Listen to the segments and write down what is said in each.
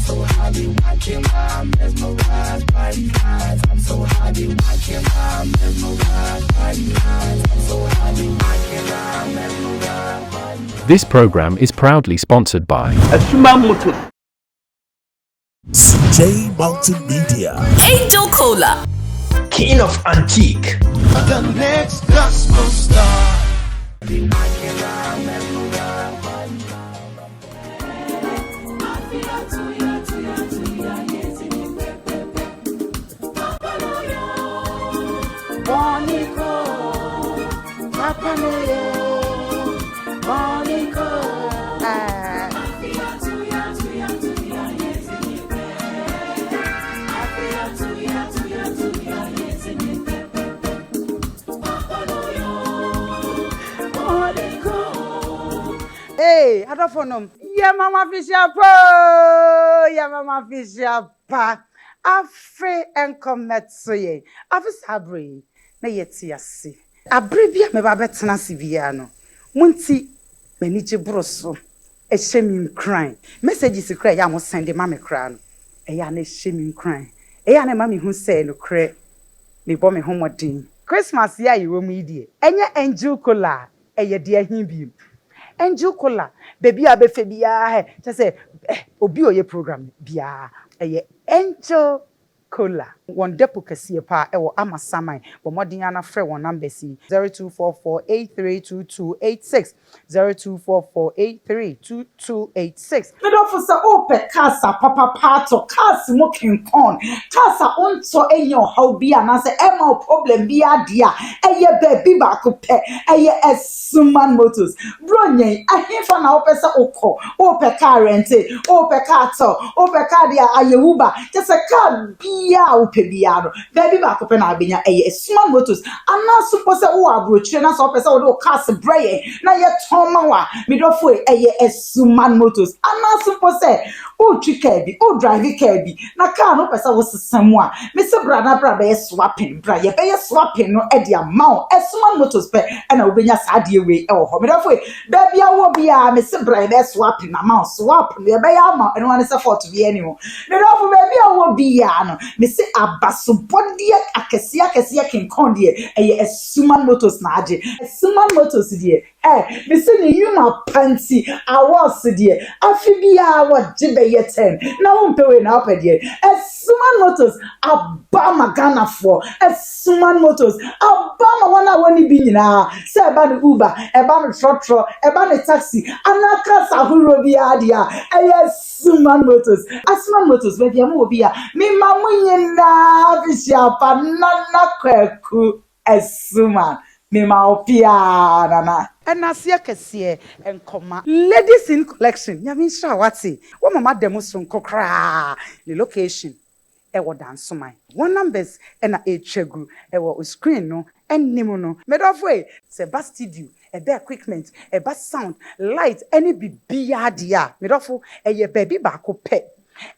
so happy watching my mesmerized body eyes. I'm so happy watching my mesmerized body eyes. I'm so happy watching my mesmerized body eyes. This program is proudly sponsored by CJ Multimedia, Angel Cola, King of Antique, the next gospel star. Hey, Adafonum. Yeah, Mama Fisher-pa. Yeah, Mama Fisher-pa. Afre enkometsoye. Afi sabre na yeti ase. Abre bia me ba betena se bia no. Munti manije broso. Ehye mi nkran. Messages kra ya mo send ma me kra no. Eya na ehye mi nkran. Eya na ma me hu say no kra. Me bo me homodin. Christmas ya yiwo mu idie. Enye Angel Cola. Eye de ahin bi. Angel Cola, baby abefe biya he. Just say obi oye program biya. Eye Angel Cola. One depo kesiye pa ewo amasamai. But more diana fre one number si 0244832286 0244832286. Me don't for say ope casa papa pato casa smoking corn casa onto enyo how biya na say ema problem biya dia eye baby baako pe eye Esuman Motors bronye ahefa na ope say okọ ope car rente ope car to ope car dia ayewuba just a car biya ope biya no baby baako pe na abenya eye Esuman Motors ana suppose say o abrochire na so ope say o do car braye na ye toma wa me do fo eye Esuman Motors ana suppose say o twika bi o drive car bi na car no pesa wo sesam a me se bra na bra be swapping bra ye be swapping no e dia ma Esuman Motors pe e na obenya saade we e wo ho me do fo da bia wo bia me se bra be swapping na ma swap ye be ya ma eno ane se fort bi animo me do fo be bia wo bia no me se abaso body akese kinkon de e Esuman Motors na age Esuman Motors de me se ni yuma panty awas de afi bia wo jibe ye 10 na wo mpewe na opede Esuman Motors abama Ghana for Esuman Motors abama wana woni bi nyina se eba no Uber eba no trotro eba no taxi anaka sahuro bi adia Esuman Motors Esuman Motors be bia mo obi a me ma munyina bishapa nana kwaku Esuman me ma opia nana enasia kese enkoma ladies in collection nyame sha wati wo mama dem so nkokra the location e wo dance man one numbers e na echegu e wo screen no ennim no medofo se ba studio e be equipment e ba sound light any bibia dia medofo e ye baby baako pe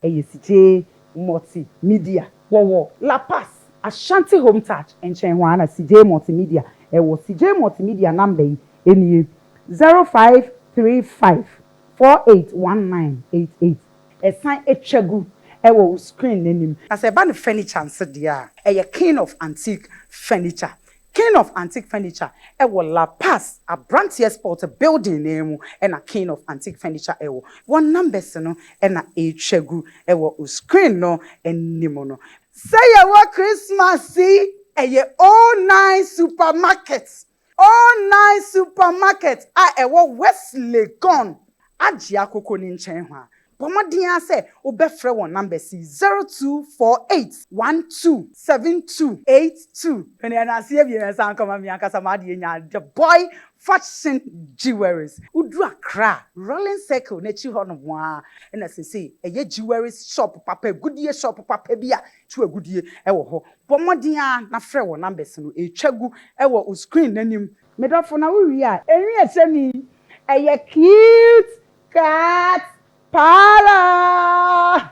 e ye CJ Multimedia wo La Paz Ashanti Home Touch enchen ho ana CJ Multimedia e wo CJ Multimedia number eni 0535481988 esan echegu ewo screen nenim as e ba no furniture nse dia e King of Antique Furniture King of Antique Furniture ewo La Paz a Brantier Sport building name and a King of Antique Furniture ewo one numbers no and a echegu ewo screen no enimo no say what Christmas see eye all nine supermarkets all nine supermarkets ewo Wesley gone agia koko ni nchen ho a pomodin say obefre won number C 0248127282 and na see bi na san kama mi akasa ma de nya the boy fashion jewelries udu Accra rolling circle na chi ho no ho a na sese eye jewelries shop papa goodie shop papa bia tu agudie ewo ho pomodin na frɛ won numbers no etwagu ewo screen nanim medofo na wo wi a enwi esemi eye cute cat parlor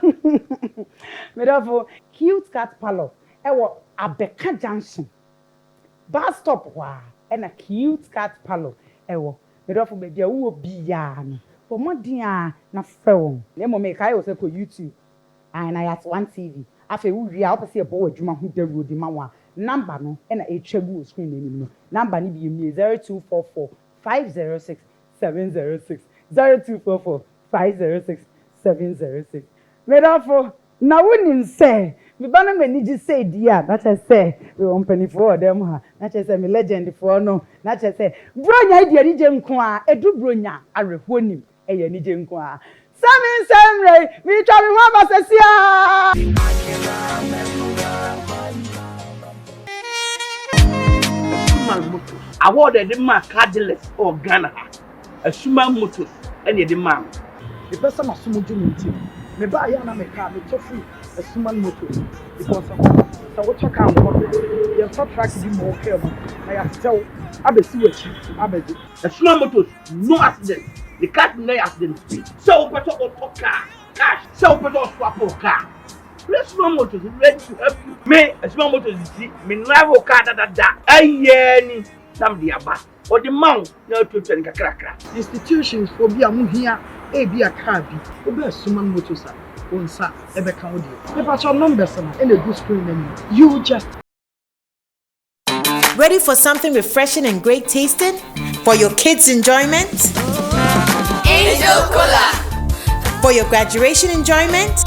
medofo cute cat parlor ewo Abeka Junction bus stop wa and a cute cat parlor ewo medofo be dia wo biya no pomodin na frɛ won na mo me kai wo se ko YouTube And I have one TV. After we are opposite a board, you might the road in my number no, and a treble screen anymore. Number need 0244 506 706 0244 506 706. Therefore, now when say, me banner me just say dear, not just say we want penny for them, not just say me legend for no, not just say Bronya dear Nijem Kwa, a do Bronya, a rehonim, a Nijem Kwa. Samin Samray, we try to have us a awarded the man Cadillac or Ghana, a Suman Motors, and the man. The person of Sumuju, me buy yana me car, me tofu, a Suman Motors, because of what you can't work. Your top track is more careful. I have to tell Abbey Sewage, Abbey. A Suman Motors, no accident. The cat Nayas didn't so better or car, cash, so better swap or car. Let's no motors ready to help you. Me, a small motors, me rival car that I somebody about or the mount no to turn a cracker. Institutions for be a here, a be a car be, over Suman Motors, on Sat, ever count you. The patch numbers and a good screen, you just. Ready for something refreshing and great tasting? For your kids' enjoyment? Angel Cola. For your graduation enjoyment?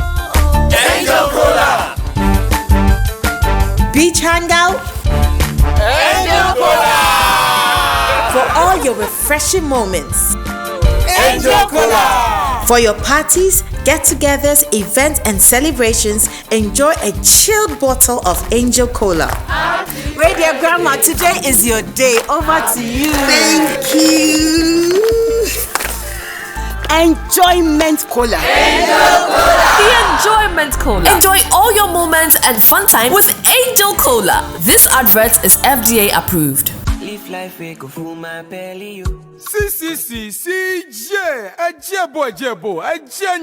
Angel Cola. Beach hangout? Angel Cola. For all your refreshing moments? Angel Cola. For your parties, get-togethers, events, and celebrations, enjoy a chilled bottle of Angel Cola. Radio Grandma, today is your day. Over to you. Thank you. Enjoyment Cola. Angel Cola. The Enjoyment Cola. Enjoy all your moments and fun time with Angel Cola. This advert is FDA approved. Live life we go full my belly you. Jebo,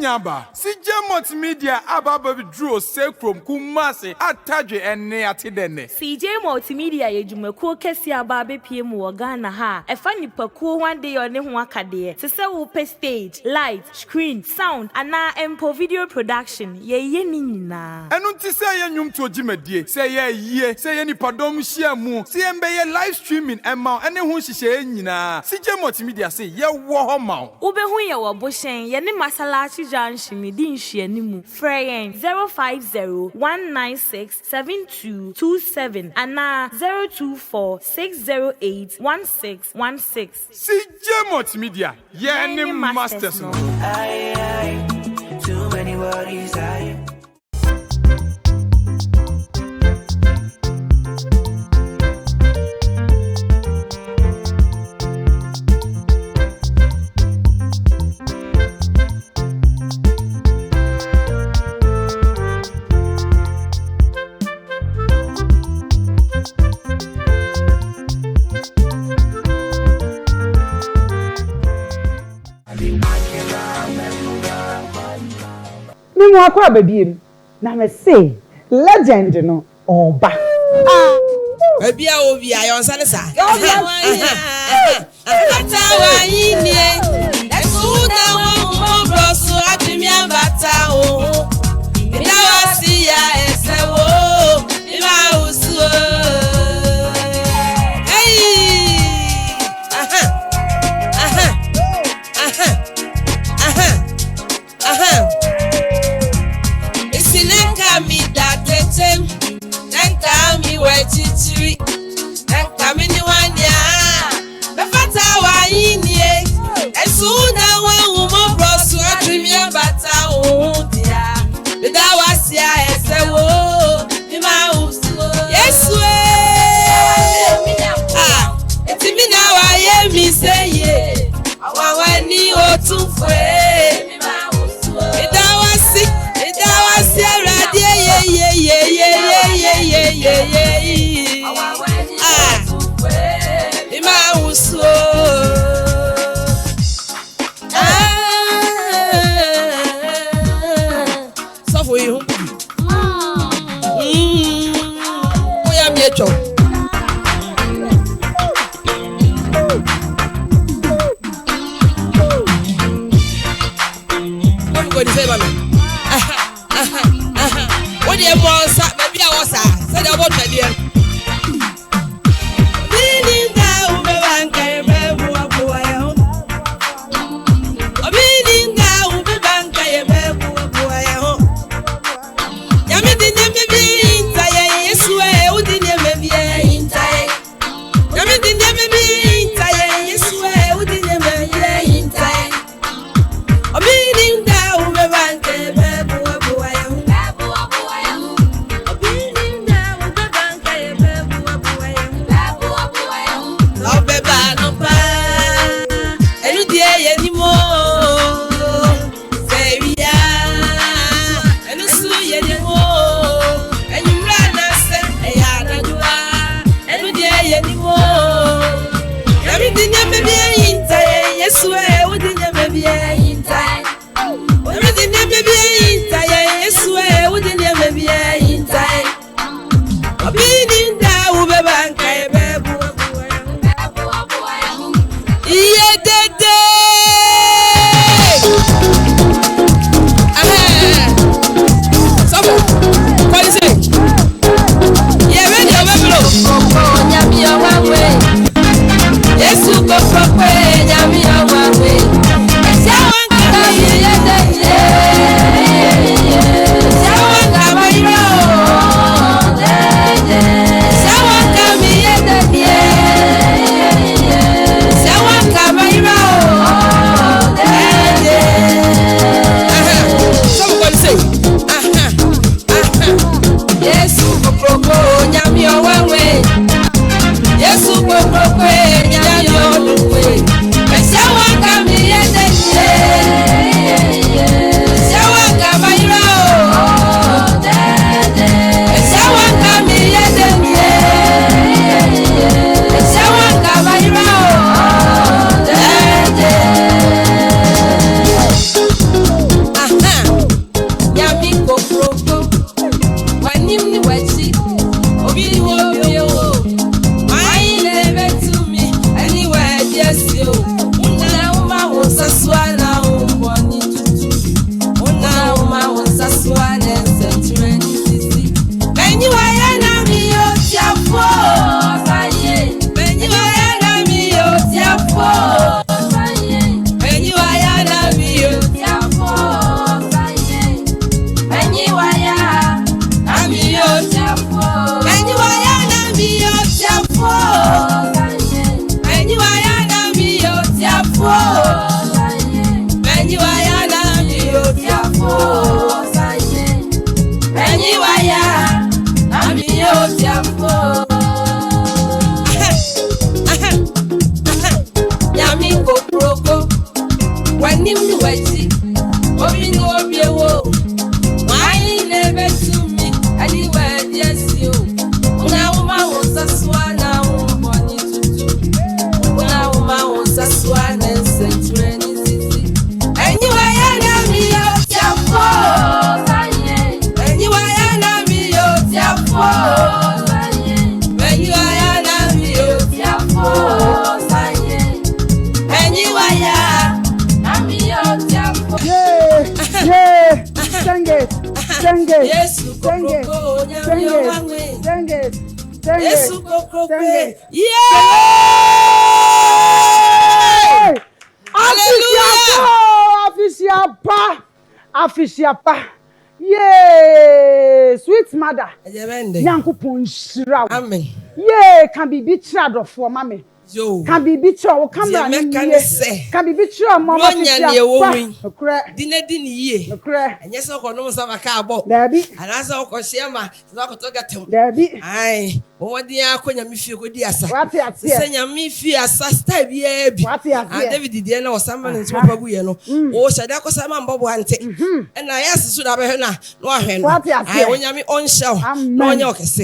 Nyamba. CJ Multimedia Abababi Drew Sekrom Kumasi Atadre and Neatidene. CJ Multimedia Yejumeko Kesi Ababe PM Ghana ha. A funny paku one day on Nehwakade. Sese upe stage, light, screen, sound, ana empo video production. Ye nina. Anunti say yum to Jimedie. Say ye, say any padom shiamu. See live streaming and mount any who she say nina. CJ Multimedia say ye wo mount. Ube hu ye wo boshen ye ni masalachi janshi mi di nhye ni mu. Freyen 050-196-7227 ana 024-608-1616. CJ Multimedia ye ni masters no. Aye, too many worries aye. Nimu akwa babiem na me say legend no oba Ebia obi ayon sane sa. Official pa. Yeah, sweet mother. Nyankopon shira. Amen. Yeah, can be betrayed for mommy. Yo. Can be betrayed. Camera can be betrayed mama. Dinedin ye. And yes, I know some cabo. Debbie. And as I was Shema, not to get him. Debbie. Aye. What dear Konya Mifi good dear. What ya say? Mifi as stab ye. What ya David did know someone in Swabuano. Oh, Sadako Saman Bobo ante. And I asked Suda Behena. What ya say? When you're on show. Amen.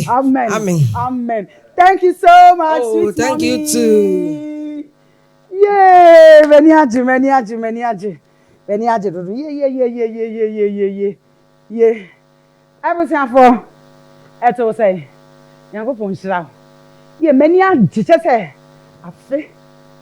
Amen. Amen. Thank you so much. Oh, thank you too. Yay! Veniaji. Yeah. Everything for eto say. Yango pon shira. Yeah, many aji say. Afe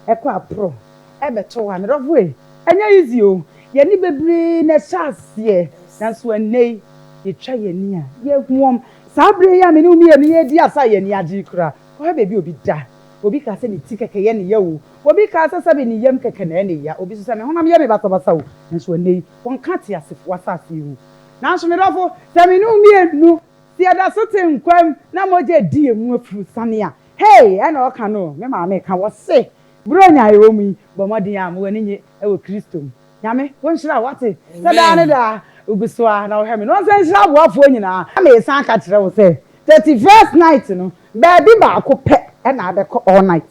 ekwa pro. Ebeto wa me rofo e. Enya easy o. Ye ni bebre na chance ye. Nanso enei ye twa ye ni a. Ye huom Sabre ya me ni umi ye di asa ye ni agi kura. Ko bebi obi da. Obi ka se ni ti keke ye ni ye wo. Obi ka se sabe ni yem keke na ni ya. Obi so se me honam ye be bato basa wo. Nso nei won ka ti asefo asase wo. Na so me dofo se me ni umi enu. Ti ada so te nkwam na moje di emu afuru sane a. Hey, ana o ka no. Me ma me ka wo se. Bro nya ye wo mu. Bo modin am wo ni nye e wo Kristo. Nyame won shira wate. Se da ne da Uguswa na ohemi no say shira boafo nyina am san ka kire wo say 31st night no baby ba ko pe e na abeko all night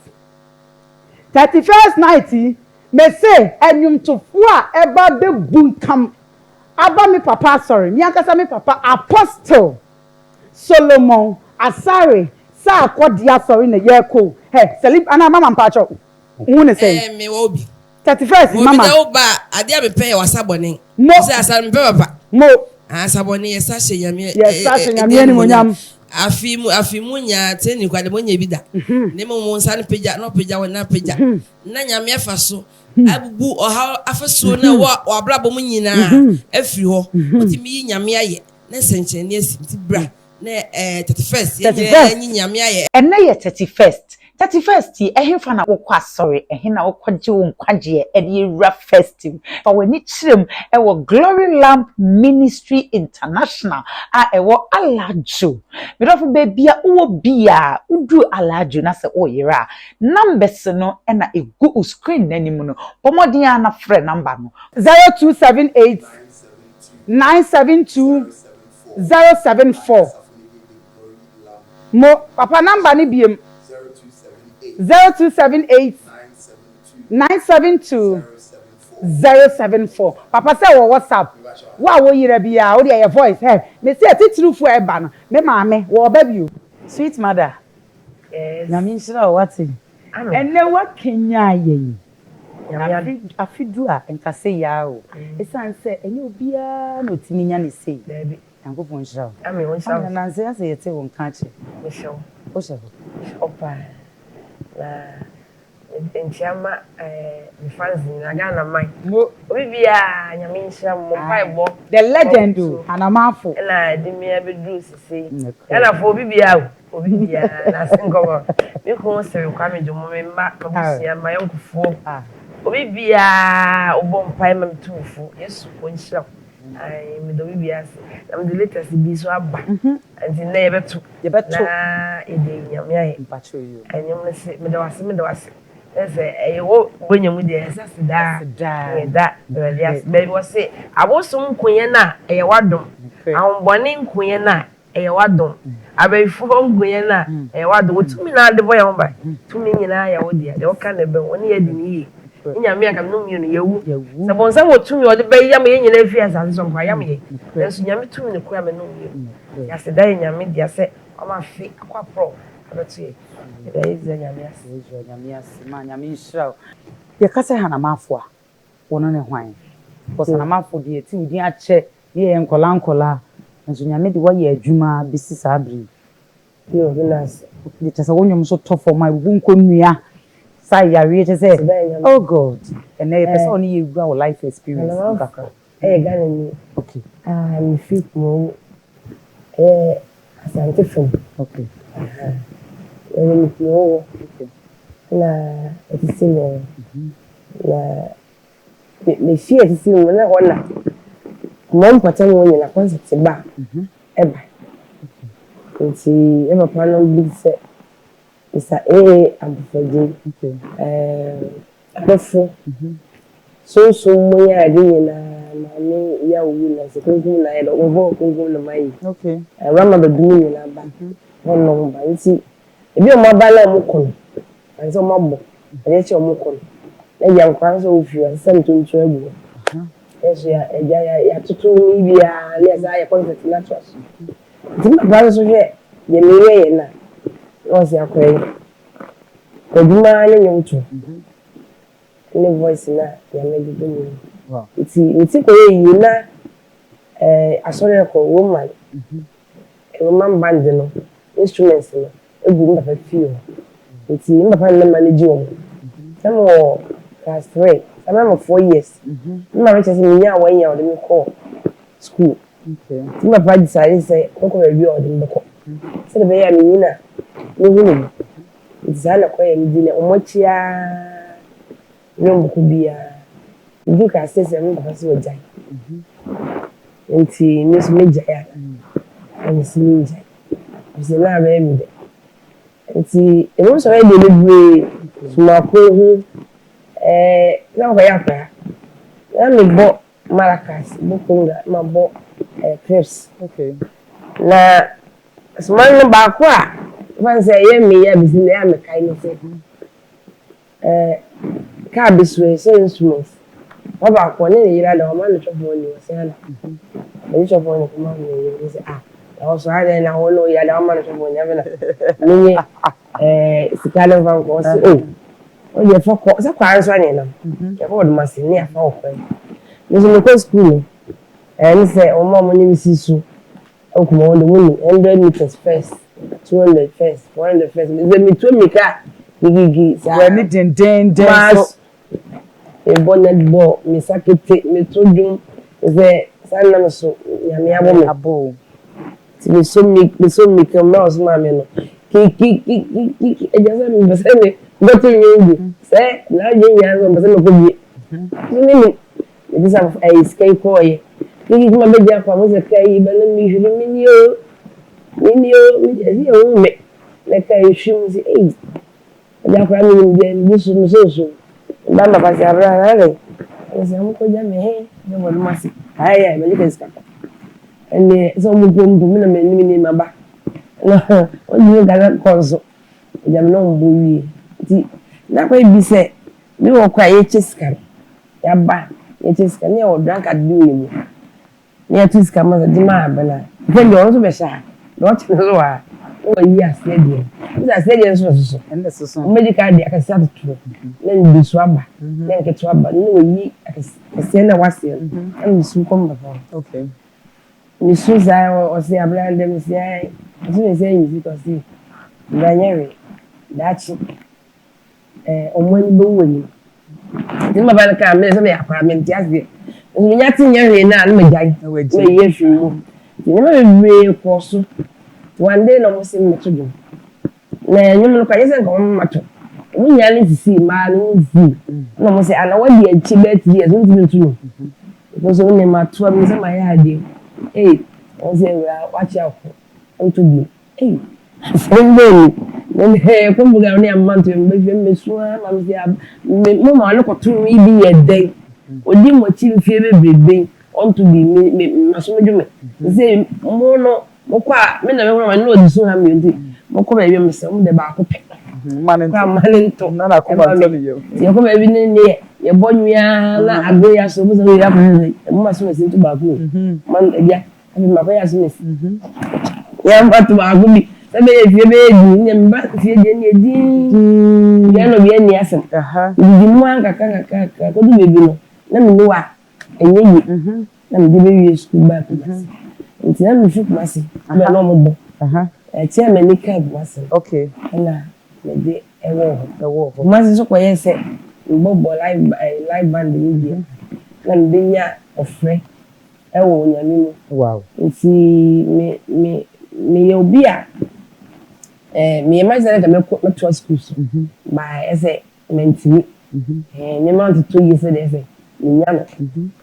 31st night me say enwumtofo a eba be bunkam aba me papa sorry me akasa me papa Apostle Solomon Asare sa akodia sorry na yeko he celib ana mama mpacho hu ne say me wo bi 31st mama mo be ba ade a me pay wasabone mo say asar me papa mo asabone yesa hye yame yesa hye yame ni monyam afimu nya teni kwa de monye bida ne mo nsa ne peja no peja wona peja na nyame afa so abubu oha afaso na wo abrabo mu nyina afiri ho otimi nyame aye na senchene asimti bra na 31st ye nyame aye ena ye 31st ehemfa na wokwa sorry ehena wokwaje wo nkwaje edira festive fa wani chirem ewo Glory Lamp Ministry International a ewo alajo medofo bebia uwo bia udu alajo na se oyera numbers no ena egu screen nanimu no pomodin ana frɛ number no 0278 972 074 mo papa number ni biem 0278 972 074 papa say wo WhatsApp wa wo yire bia wo dey your voice me say titrufu e ba no me maame wo ba bio sweet mother yes na me sure what enne wa kenya ye afidu a enka say ya o esan say enye obia no timinya ne say baby yankopon sure ame won sure na nse ase yete won kanche me sure o sure opa la enchama mi fans na Ghana man obi bia nyame nhyira mo paibo the legend Hanna Marfo na de me abedu sisi Ghana fo obi bia na singogo mi ko se kwa me jomo me ma kabusia ma yankofo obi bia obom pai ma mtufu yesu ko nhyira ai me do bia se na me the latest bi so aba anti na yebeto na ede nyame aye mpacho yo anyom se me do wase ese ewo bonyamu de esa sida yes baby was say abosom kunye na eye wadom awonbone kunye na eye wadom abefo kunye na eye wadom otumi na de boy won ba tumi nyina ya wodi de oka na be woni ye di ni nyame aka no mi no yewu se bonsa wotumi ode be yam ye nyina fi asase so kwa yam ye enso nyame tumi ne kwa me no ye ya sida nyame dia se o ma fi akwa pro abetie ye kase Hanna Marfo wono ne hwan because Hanna Marfo de ti udin ache ye nkola nso nyame de waye adwuma bisi sabri yo bilas de tasa wonyom so tofo ma bu nkonua sai yare te say oh god and na person ye gu life experience kaka Ghana ni okay mi fit mo asante film okay na etisimo na me fie etisimo na hona mo mpata mo nyina concept ba eba nti ema pano bi se isa amfodi befo so mo ya de nyina na me ya wu na se kungu na ya obo kungu na mai okay rama be dumi nyina ba wono ba nti ebi o mabala mu kono anzo mabbo ene che o mu kono na ya nkwan so ofi asem tuntu agu eso ya tutu ni bia le za ya concept na trust dima ba so je ye mewe na o se akwai ko dima ne nyumtu ne voice na ya me di ni wow iti ko ye na asore ko woman woman band no instruments no egu mba fa fio iti mba fa na manage wo samo class 3 sama 4 years mba reach say me nya 1 year o de me call school okay mba fa decide say ko review o de me ko say be ya me nyina me hunu izala ko ya me dile omochia nyombo kubia nduka say say mba fa so jai enti news meja ya ani sinja bizela be mi de nti eno so e de lebre suma ko hu na ko ya pa na me bo maracas bo konga ma bo crepes okay na suma no ba ko a fan say ye me ya bizela ya me kai no say ka biswe say instruments wa ba ko ne yira da o ma no chofo ni o say na ni chofo ni ko ma ni say also had na hono ya da man to bonya bena ni sikale van ko so o ye fa ko sa kwa anso ani na ya ko do masini afa o fa ni so ko school ni say o mo ni misisu come on, the 100 meters first, 200 first, 400 first. The me to me car, gigi. When it didn't dance. A bonnet ball, me sakete, me told you, the Sanam so, Yamiabo, a bow. Me so me come mouse, mamma. Kiki, I just remember saying, go to you, say, now you have a this is a escape boy. This is my bed for was a kay, but let me minio, me, like I shoes 8. And I'm this one so. Mama pasi abrana ese amuko jame he je mo masi aya me lika ska ene so mu gombu me na me ni maba no o ni ga konso jame no mbo wi ti na kwa bi se mi wo kwa ye chiska ya ba ye chiska ne o drank adu yi ni ya chiska ma di ma bana ke nyo so be sha no ti no wa o yi asedi esa asedi so ende so medical dia ka sa to na ndi so aba na nke to aba ni o yi ase na wase na su kom ba okay ni su za o se abla dem se ai so ne se yi ko si ndanyere dachi o mo ni bo woni ti ma ba ka me se me akwa me nti ase ni nya ti nya hwe na me jai me ye hwe mu ni ma be ko so one day no mo se me to do na nyum no kwa yesen ko mato mu nya ni sisi ma no zi no mo se ana wadi anchi bet years no zi ntu because when ma to am se ma ya ade o se watch out onto bi sende ni he ko bu ga ni amanto me so ma me ya mo ma no ko to mi bi ye den odi mo chi mfie bebrebe onto bi me maso me dwume se mo no mo kwa me na me wona no odi so ha me ndi mo ko ba wi me se mo de ba ko pe manento na ko ba to ni ye ko ba bi ni ye bonwia na agbo ya so mo se ya mo ma so me se tu ba ko man ya abi ma ko ya so me ya mba tu ba ko bi se be ye fie be di ni mba fie de ni edi ya no bi ni asen di mu an kaka ko du be bi no na me no wa enye yi na me de be wi school ba ko nti na me fuk masi be no mo bo ti America was okay na me de ewo masi so ko yese mbo live band media na me de nya ofre ewo nya mi wow nti me obi a me imagine that me to school so by ese mentimi me mount 2 years de ese me nya no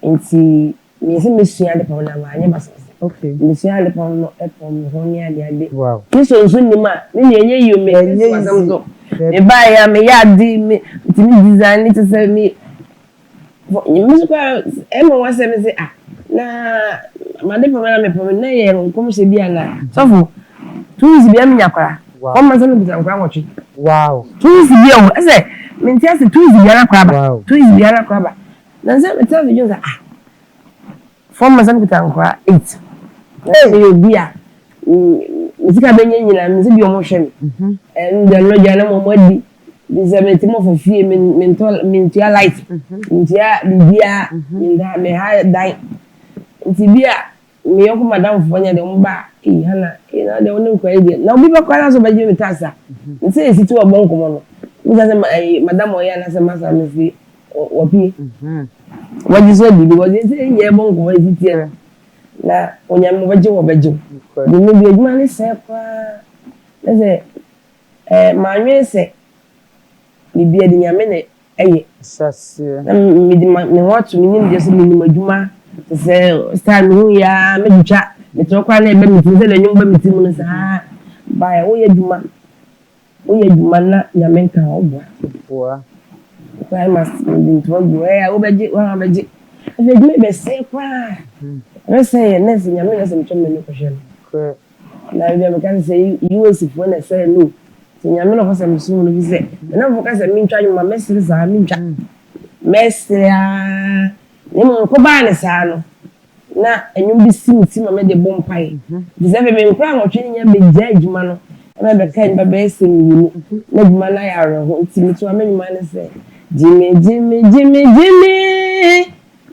nti me se me sua de pa na ma anya basa okay monsieur le pon no e pon ho ni ade wow kiso nso ni ma ni enye yi o me so e ba ya me ya di me timi design it say me you so kwa e mo wa say me say na ma de pon na me pon na ye nkom se bia na sofo tuzi bia me nyakwara o ma say me bisa nkwa nwotwe wow tuzi bia o say me ntia say tuzi bia na kwa ba tuzi bia na kwa ba na say me tell you say form ma say me bisa nkwa 8 you be a Mizika benye nyina mzibi omo hwe me the roja na mo modi disability mo for fie mental light ntia bibia nda me ha dai ntibia me yoko madam fonya de mba Hanna na de wonu kwa ide na obi bakwa na so baje me tasa nti esi ti obon komo no nja se madam oya na se masa me fi obi waji so bibi waji se ye bon ko esi ti na onyam baje wo baje ni me bi adwuma ni se kwa na se ma nwe se bibi adi nyame ne eye sase na me di me hotu me nim je se me nim adwuma se star hu ya me dutwa me to kwa na ebe me tin se le nyum ba me tin no sa ba ya wo ye adwuma na nyame nka obwa kwa mas me to go wo baje wo baje e di me be se kwa na say nese nyame na se me chome no kwhwe ko na bi me kan say US fo na say no se nyame no fo me no bi se na fo ka se me ntwa nyuma mesri za me ntwa mesri ni mo ko ba ne sa no na enyum bi sim me de bompai bi se me nkra nwotwe nya be gya adwuma no na be kan ba be se mi na adwuma na ya ro nti me to amenyuma ne se Jimmy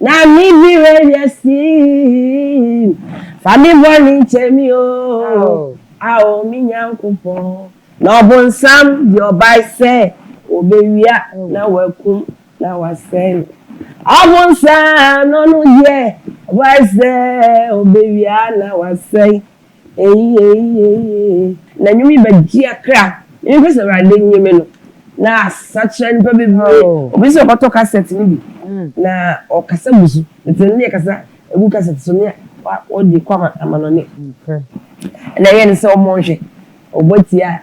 na mi bi ready see Fami boni chemi o. Ao mi nyankopon. Na obonsam di obai se obewia na wakum na wasel. Abonsam no no ye obai se obewia na wasel. Na nyumi baji akra. Ni pese rade nyeme no. Na sacha ni pebebre. Obi se okoto cassette ni bi. Na okasa musu. Ntene kasa ebu cassette so ne o di kwa amanone. Na ye ni se omonhwe. Obotia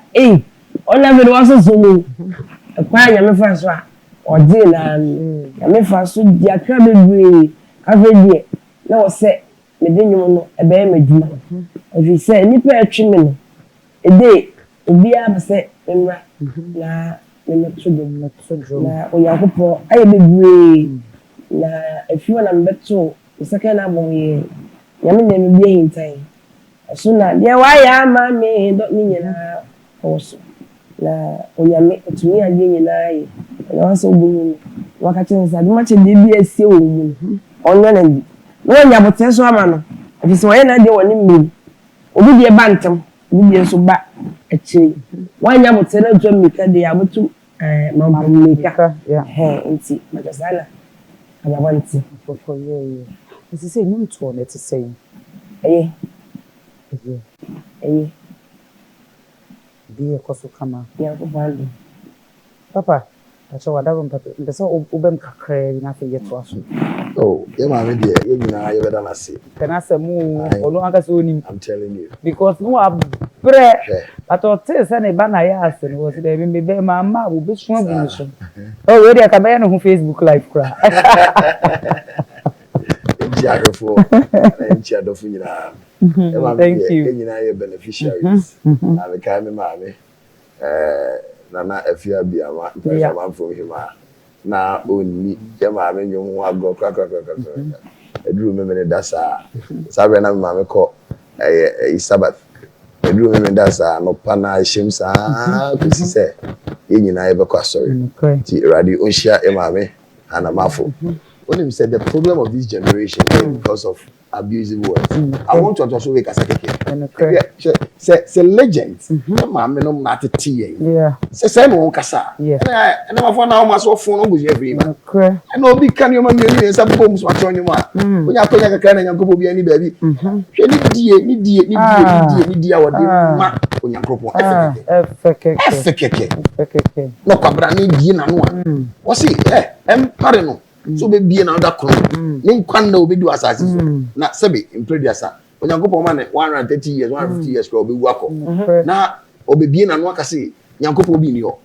ona me was so mu. Kwa nya me fa so a odi na ya me fa so di akra bebre. Kafe die na wo se me de nyum no ebe e madwuma. Ofi se nipa atwi me no. Ede obi a se emra na me tso na oyakopo aye bebre na efiwa na mbeto second album ye nyame na me bia hintai so na de wa ya ma me do ni nyina oso na onyame otumi ade nyina ye na waso obu waka chensa de ma che de bia sie o mu onno na ndi no nya bote so ama no efi so ye na de woni mmem obi de bantam obi de so ba echi wanya bote na dwo mika de abotu mambo mika nti magasala ana wanti for ye esi say nyum to na ti say bi ekoso kama ya ko bando papa acho wadago mpapa mbesa ubem kakra na fe yeto aso ye ma me de ye nyina ye beda na se kana samu onu aka so ni I'm telling you because no abre atote se ne ba na ya ase no se de be mama wo be so abu so we dey ka ba no Facebook live kra Jagrafo and Chadofu nyina thank you nyina ye beneficiaries na be ka me ma me nana afia bia ma pressure man from him na oni je ma me nyum agro kaka edru me me dasa sabe na ma me ko Sabbath edru me dasa no pana shimsa kusi se ye nyina ye be kwa sorry ti radio onhia e ma me Hanna Marfo when him said the problem of this generation is because of abusive words. I want to also make a second. Say legend. Mama no matter tea. Yeah. Say no kasa. Yeah. And I'm for now my phone go every man. I know big can you man you some bombs watch on you man. When you put your can and go be any baby. Ni dia what ma when you crop. No kabra ni die na no. What's it? Pardon. So be na other crown. Nin kwanda obi do asase so. Na sebe imprediasa. Onyankopon ma ne 130 years, 150 years ko obi wako. Na obi na no akase Nyankopon obi ni ho.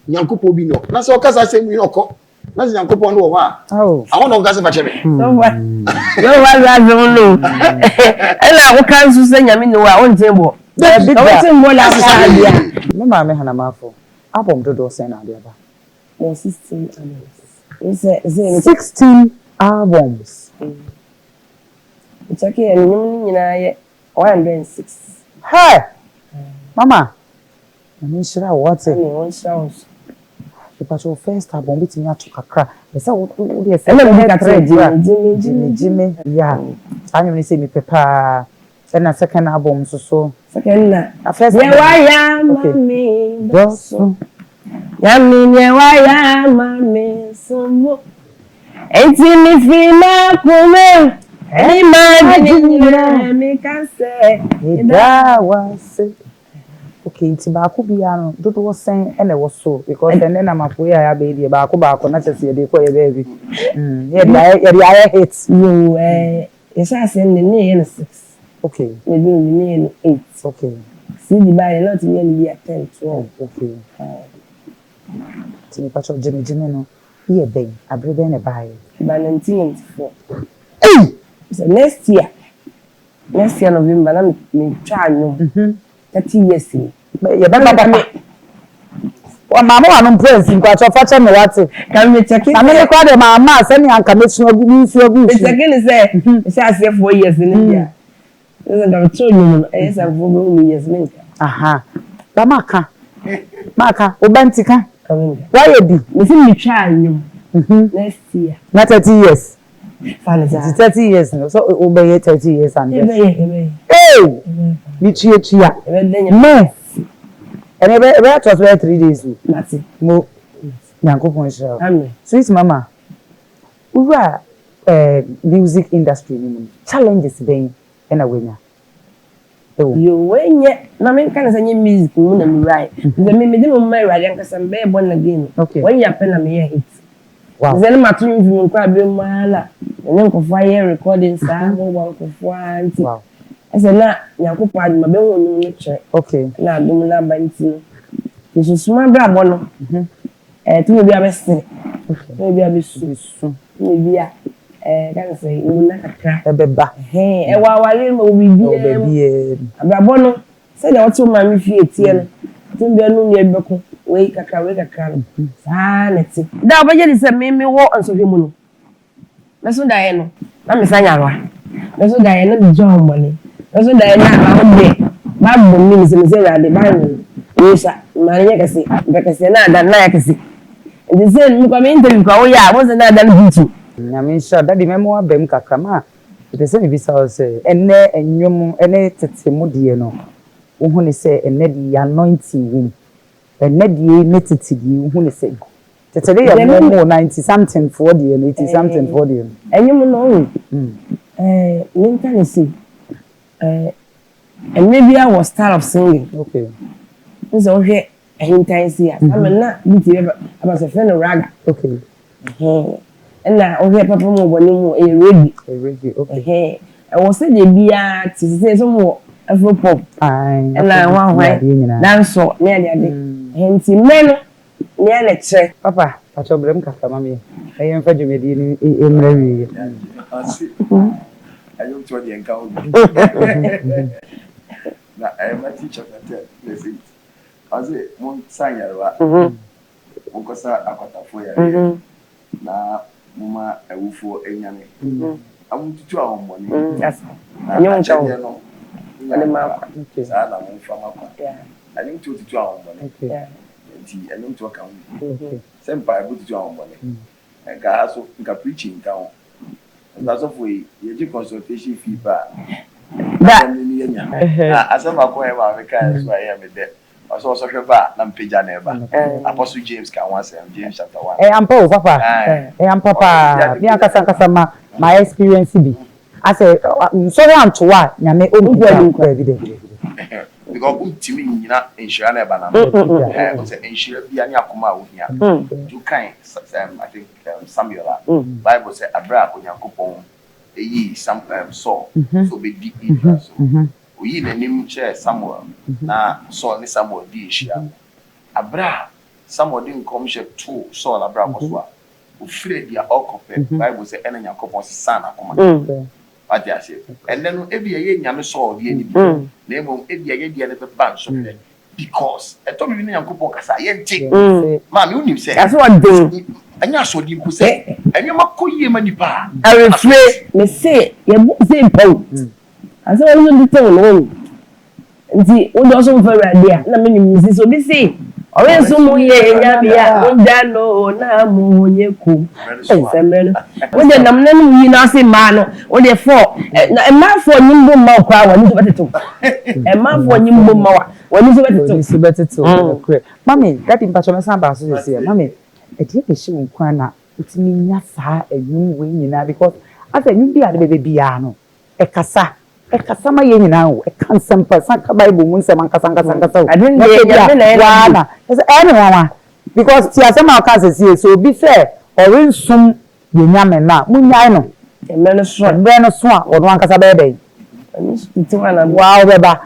Nyankopon obi ni ho. Na se okasa se mi no ko. Na se Nyankopon no ho a. I want to okasa fa chebe. So what? Yo wa la no. Ela wo kan su se nyame no wa on tembo. Wetin mo la fa dia. Me ma me Hanna Marfo. Album do say na dia ba. 16 albums. 16 albums. It's okay, and you know, 106. Hey, Mama. I'm sure what's it? One sounds. Because your first album, it's me to kakra. Yes, I would Jimmy. Yeah, I'm going to say me papa. Then a second album, so. Second, a first. Yeah, why am me? Yami why am so. It's in the film, come. Imagine me can say that was it. Okay, it's Baku Biano. Don't was saying and it was so because then I'm a poor baby, Baku, not just a baby. Yeah, hits you. Yes, I send the name 6. Okay, maybe the name 8. Okay, see the buy not nearly at 10, 12. Okay, to me, Patrol Jimmy no. Here, babe, I bring in a buy by 1994. So next year November, I'm trying 30 years. But you better me. Well, Mamma, I'm praising, but you're fetching me what's it. Can we check it? I'm going to call the Mamma, send me a commission of news. It's again, it's as if 4 years in India. Isn't a true as a woman years later. Aha. Maka, Obantika. Why you be? Within the child, next year. Not 30 years. Fancy 30 years no. So obey 30 years and hey! Me chia. Me. And about was 3 days. Nati. Mo. Nyankopon show. Amen. Sweet mama. Who are music industry challenges being in a winner. You when yet, na me can say music mo na me right. The me dey my right and cause I'm be born again. Okay. When you pen na me hit. Wow. Then ma tun film kwa be mala. Then ko fire recording sa mo wan ko anti. Wow. I say na Nyankopon adi ma be wonu no che. Okay. Na dum na banti. You small bra bono. Tu me be abesti. Okay. Me be abesu. Me be can say you na kakra ebeba e wa wale mo bibi abrabo no say na otu ma me fie tie no tin bia no ne beko we kakra sa neti da obaje di say me wo ansohwe mu no me so da ye no na me sanya ro me so da ye no di john money me so da ye na ba de ba bo mi se me say ra de ba no we sha ma nye kase be kase na da na ya kase ndi say mi ko me interview ko ya wo se na da no bitu nyame sha daddy memo abem kakrama te se bi sa se enne enwom ene tete mu de no wo hu ne se enne di anointing wom enne di ne tete di wo hu ne se tete de ya mo 90 something for the 80 something for the enwom no mental see and maybe I was style of singing okay so okay intense ya am na bi ti about se friend raga okay and now okay papa mo boni mo ready okay I was say the bia ti say so mo afro pop and now one dance so me ade henti men me na che papa pacho brem kaka mami e en fa jumedi ni emre wi ayo to the encounter na my teacher that say aze mon sanyarwa mon kosa akwatafo ya na mama ewufo enyame amututu ahomboni anyo chawo ale ma sa na mo fa makwa ani tutu ahomboni nti ani mtu aka sempa abututu ahomboni ga so nka preaching ka ho ndaso fo ye ji consultation fee ba da ni yenya asema ko e ma me ka so ya me de also sheba na mpeja na eba Apostle James can once James chapter 1 ampa papa papa mi akasa my experience bi I say so am to wa nyame obu evidence because ultimi nyina ensure na eba na o say ensure bia ni akoma wo hia you kind I think Samuel Bible say Abraham onyankopon eyi so be di so we the name chair Samuel na Saul ni Samuel di ishia Abraham Samuel din come share two Saul Abraham so o free dia okope Bible say ena yakopon sana akoma what you say and then ebi ye nyame Saul di ni na emom ebi ye dia ne be ban so because eto bi ni yakopon kasa ye nti ma me unim say that's what dey anya so di ku say enyo makoyie manipa I refrain me say ye say pau I said, I'm going to tell you. Nti o do so mfa rade a na me nyim so bi si o we so mu ye nya bia o da no na mu nye ku semelo o de nam na mu yi na se ma no o de for na Marfo nyimbo ma kwa wa ni so beteto Marfo nyimbo ma wa ni so beteto mami that impacho me san ba so se mami e die be shi nkwa na utimi nya saa enwum we nyina because asa enwum bia de be bia no e kasa ekasama ye nyina wo ekansempa sanka bible mun se manka sanka adun ye na ese anyone because ti asema o kan se so bi se o winsum ye nyame na munyai no emeno so a o no ankasa bebe nti wana wow beba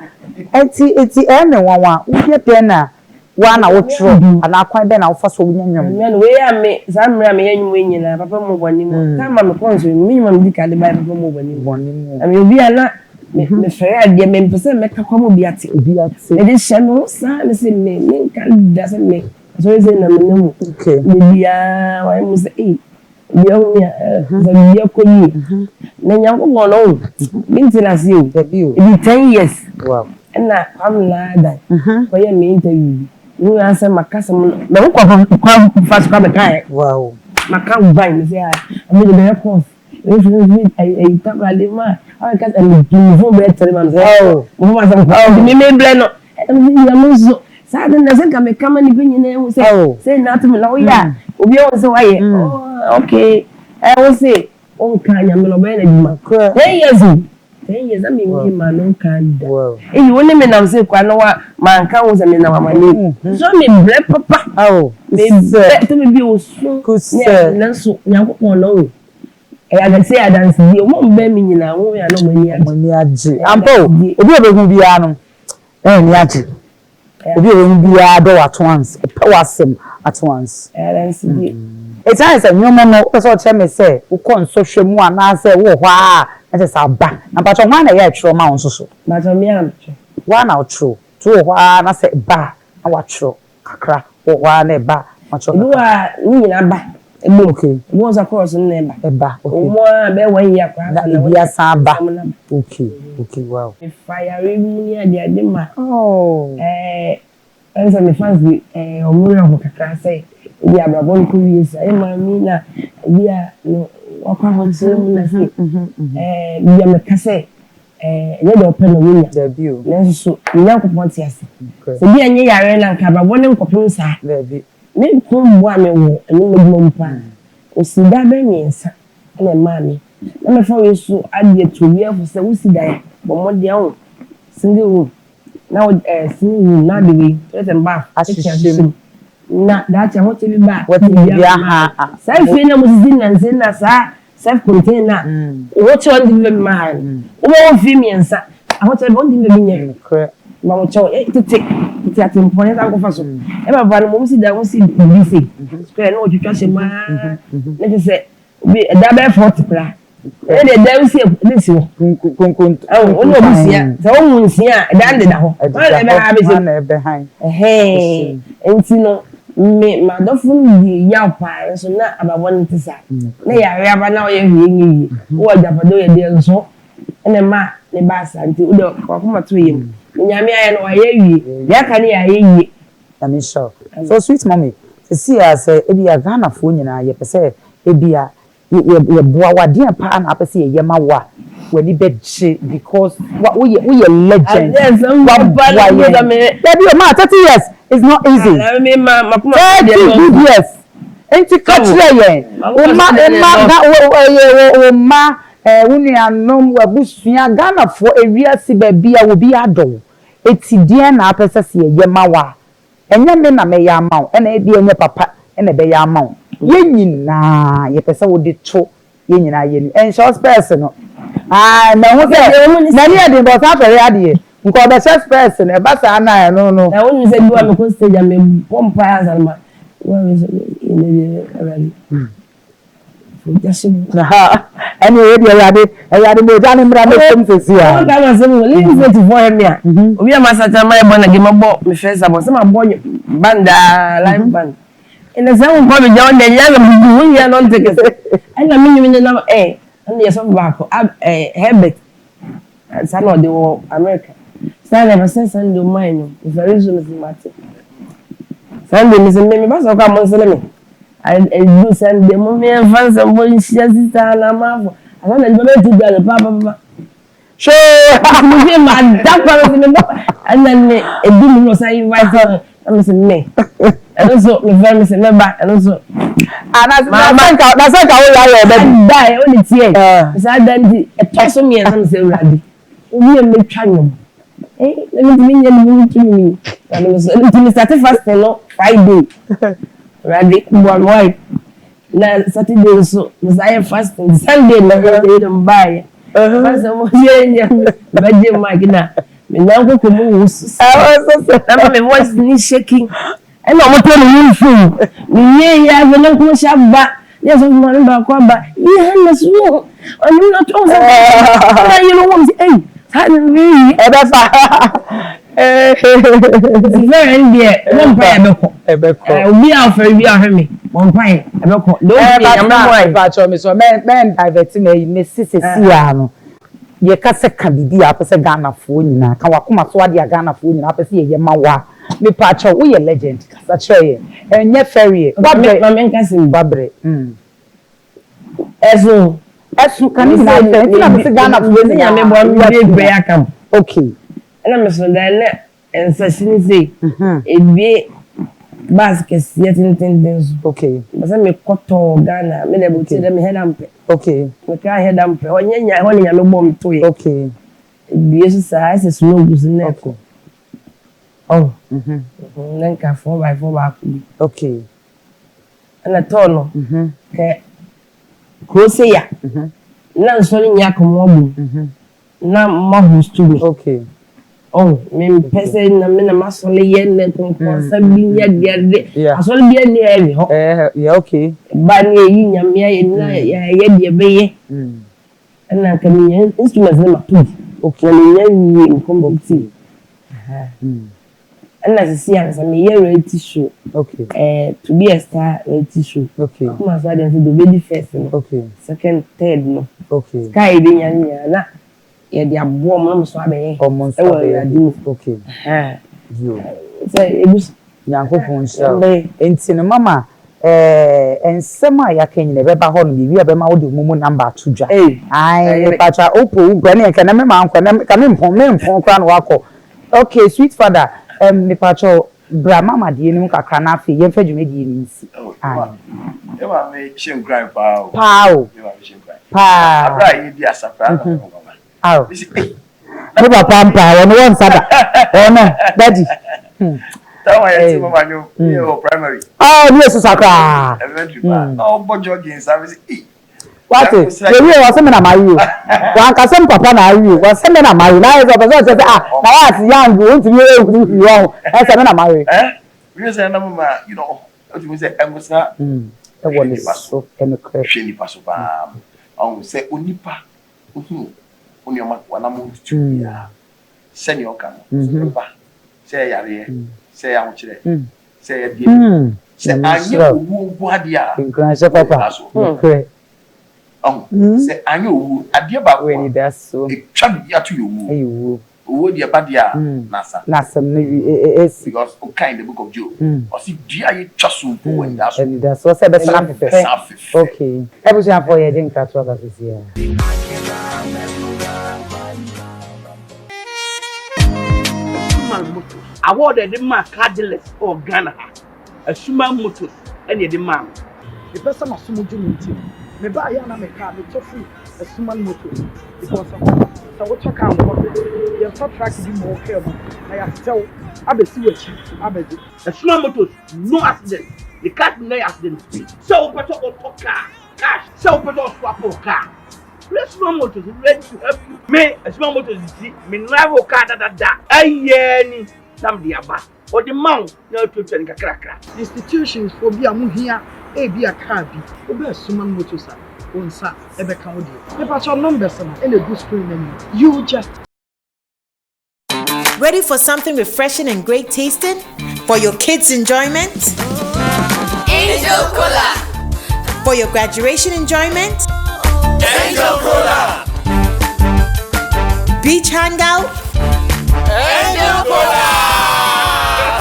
enti anyone wa wo de na wana wo tro ana kwan be na wo fa so nyanyam men we ya me zamra me yanyum nyina papa mo boni mo kama me konso minimum di ka de bible papa mo boni mo ami obi ana me fere de me pese me ka kwa mo biate e de shano sa me se me kan da se me so is na me nemu okay me bia wa mo se bia o ya za bia ko ni na nyanko mo no binti na si o e bi 10 years wow na amla da ko ye me interview you answer makasa mo me ko fa so ka me kai wow maka ubai me say am de be course I talk about the man. I can't do better man. Oh, me blend. I'm so sad and doesn't come and even say nothing. Oh, yeah. We also why. Oh, okay. I will say, oh, can you know 10 years? 10 years, I mean, man, no can. If you want me now, say, Quanoa, man, cows, and now my name. So, me, black papa. Oh, maybe to me, be so good, sir. Nanso, now, no. I can say, I dance, you won't bear me now. We are no money. Ampo, if you ever be an Yachi. If you be at once, a power at once. It's nice that no man knows what I say. Who can social one? I say, oh, wow, that is our back. And but on one, I had true amount so. But on me, one out true. 2 one, I say, bah, I watch true. Crack, or one a bah. You are me a bah. Okay, it was across the name. A bah, one bear when you are. Yes, I'm bah. Okay, wow. If I near the Adima. Oh, as I fancy, or more can say. We are about 2 years. I mean, we are no on some. We are a cassette. Let open the window. Debut. Let's so now want yes. So be a near and cover one couples. Maybe come one and no plan. O see that means and a mammy. Number 4 years so I get to year for so we see that, but more down. Single room. Now, single room, not the way. Let them bath. Na that I want to be back. What is self-finance and send us self-contained. What you want to be man? Oh, females. I want to want to be near. Mamma, to take it at him point out of us. Everybody wants to that was in busy. Spare no to trust a man. Let us say, be a double 40 plan. And the devil say, this one. Oh, no, here. The woman's here. Down behind. Hey, and you know. Me, my daughter, young parents, so not about one to say. Nay, I have now a ring. What the do a deal so? And a man, the bass until the come to him. Yammy, I know I hear you. Yeah, can I hear you? I'm sure. So sweet, mommy. To see us, a Ghana phone, and I say, a beer, your boa, dear pan, up a see a yamawa. When he bed because what we are legend. Yes, that be a man 30 years. It's not easy. 30 good years. Ain't you catch there? Ma, Unia nom Wabushia Ghana for a real Sibia will be a dog. It's dear na person Yamawa. And then men may amount, and a be a papa and a bay amount. Yin na, ye person would it cho yin and short personal. Ah, no, many of them was half a radio. Because the first person, a bass and I don't know. I only said, you are a stage and me pompires and my. Where is it already? Anyway, I had a done him rather to see. I was living for him. We are master my bonnet, give a boat, me face about some boy banda, live band. In the same probably down the young we are not taking it. And I mean, you in the number A. And yes, I'm back. A habit. And some of the America. Stand ever since Sunday mine. If there is anything matter. Sunday, Miss Mammy, but so come on, Salami. I do send the mommy and fans and boys, sister and Marfo. I don't know to go, Papa. Sure, my doctor, and then a demon was I invite her. I'm saying, me. And also, my family is back, and also. And that's like I die only tear. Beside then, a person me and I'm saying, Raddy. We are make trying. Eh, let me to me. And it was started fast, Friday. Raddy, one white. Now, Saturday, so was I fasting. Sunday, never did them buy. First, I was here, but my dinner. Me now go to move. I was knee shaking. And I'm telling you, fool. Me, yeah, the local shop back. Yes, I'm not about Quamba. Yeah, that's you. I'm not over. You know what? Hey, suddenly, it's very India. One pie, we are for me. One pie, don't be so men diverting me, Mrs. Siano. Ye kase kabidi apese Ghana fo nyina ka wakoma so ade Ghana fo nyina apese ye mawa me pacho we ye legend kasa cheye enye ferry babre ma men kase babre eso Esu kan ni na se ti na me se Ghana fo ni ya me bo mi be akam. Okay. Na me so da na ensasini say. Ebie basket yetintin. Okay. Basa me koto Ghana me de buti de me head ampe. Okay. Me ka head ampe. Onye nya ho nya me bom to ye. Okay. Ebie so sa se slow goose na. Okay. Oh. Then ka 4x4 back. Okay. And a tono. Okay. Close ya. Na nsori nya komo na mahus to me. Okay. Oh, me pese na me na masole ye na konsa bi nya de. Asole bi na e ho. Yeah, okay. Ba na yi nya me ye na ye de be ye. Na ka me instruments na matu. Okay. Na nya ni nkombo. And as I see, as I'm a reality show. Okay. To be a star reality show. Okay. Come as I did the very first. Okay. Second, third, no. Okay. Sky being na. Yeah, they are warm. So I be. Almost. Okay. You. Say it was. Yankopon show. Enti no mama. Ensema ya kenye beba ho no bibi abema wo de mumu number to dwa. Ai pacha opo ugwa ne kana me ma nkwa na ka me mpon kra no wako. Okay, sweet father. Me pacho bra mama die ni kakra na afi ye mfa dwumedi ni nsi. E ma me chin grind pa. Pao. E ma me chin grind. Pa. Abra yi di asafra na mama. Aw. Me papa mpa won won sada. No, daddy. Tawa ya ti mama nyo. Yo primary. Oh, ni eso sakra. Elementary pa. Oh, bo jogging service. What is? You was me na mayu. Wan ka sem papa na ayu. Was me na mayu. Na eso person say na was young you want to be you want. Esa me na mayu. We say na mama, you know, what you say emusa. E won so ene kre. Hwe ni paso ba. On say onipa. Oni oma wana mu tutu ya. Send your can. Say yare. Say ya uchire. Say ya die. Say anye owu boadia. Incredible papa. Okay. Say anyo owu ade ba we need that so e twa bi ato yowu ayo owu de ba dia nasa no because o kind the book of Job o si dia ye twa so po when that so and that so say be safe okay everything for you dey catch up as here awarded the man cardless or Ghana a suma motors and the man the person of sumujumiti me ba ya na me ka me tofu a suman motor because so what talk am your track be more care na ya tell abesi wachi abedi a suman motors no accident the car no accident so better on car cash so better swap car suman motors ready to help you me a suman motors see me rival car da ayeni sam dia ba or the mount no to tell kakra institutions for be amuhia e be a car bi obe suman motors onsa ebe kan odi me pa cho numbers na e le do screen name you just ready for something refreshing and great tasting for your kids enjoyment Angel Cola for your graduation enjoyment Angel Cola beach hangout Angel Cola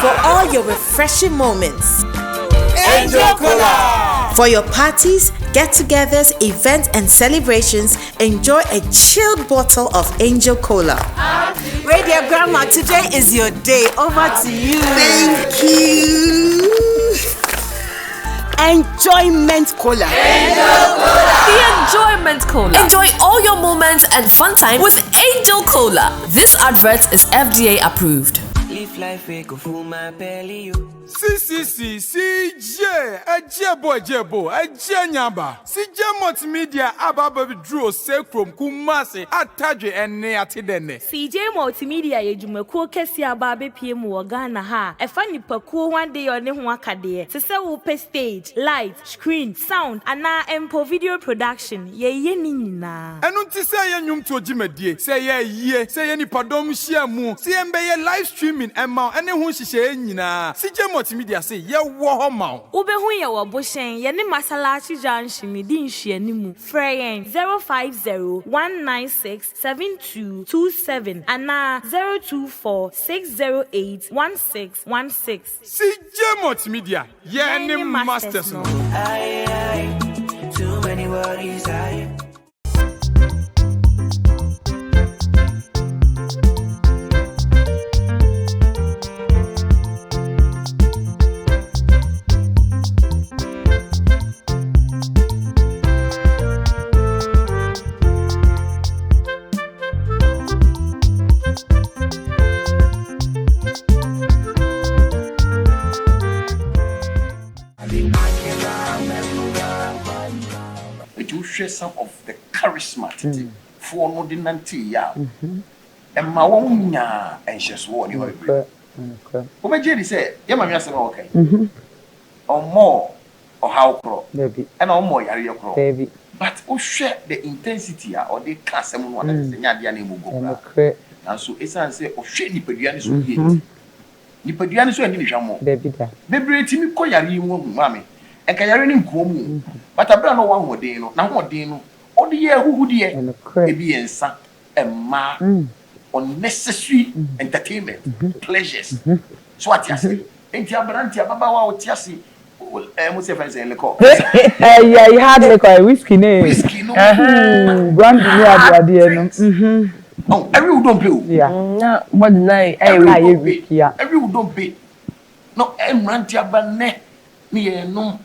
for all your refreshing moments Angel Cola for your parties, get-togethers, events and celebrations, enjoy a chilled bottle of Angel Cola. Radio Grandma, today is your day. Over to you. Thank you. Enjoyment Cola. Angel Cola. The Enjoyment Cola. Enjoy all your moments and fun time with Angel Cola. This advert is FDA approved. Live life, we go full my belly, you. Ejebo, Ejenyaba. CJ Multimedia ababa draw sekrom kumase atadwe ene atedene. CJ Multimedia yejumekuo kesi ababe PM wo Ghana ha. Efa nipakuo one day one ho akade. Sese wo pe stage, light, screen, sound ana empo video production. Ye ni nyina. Enu nti se ye nwum to gimedie. Se ye yie, se ye nipadom hia mu. Se ye mbeye live streaming ema ene ho hihye nyina. CJ Multimedia say ye wo ho ma. Ubehu ye wo boshen ye ne masalachi janshimi di nhyianimu. Freyen 050-196-7227 ana 024-608-1616. CJ Multimedia ye ne masters no. Too many worries, to share some of the charisma for no dinanti ya and my own ya and she's one you are over Jerry said yama me asem okay or more or how pro and or more yari pro but o share the intensity or the class someone that is nya dia na emu go and so esan say o hwe nipadua ni so yie nipadua ni so ani ni hwamo bebre timi ko yare yi mu mame enka yare ni nko mu but abra no wa hoden no na hoden no o de ye huhudie e bi ensa emma unnecessary entertainment pleasures so what you say enti abranti ababa wa otiase mo se fa say leko yeah you had like whiskey no brand new ade no oh every who don't pay yeah na what night every who don't pay no emranti abane ni enum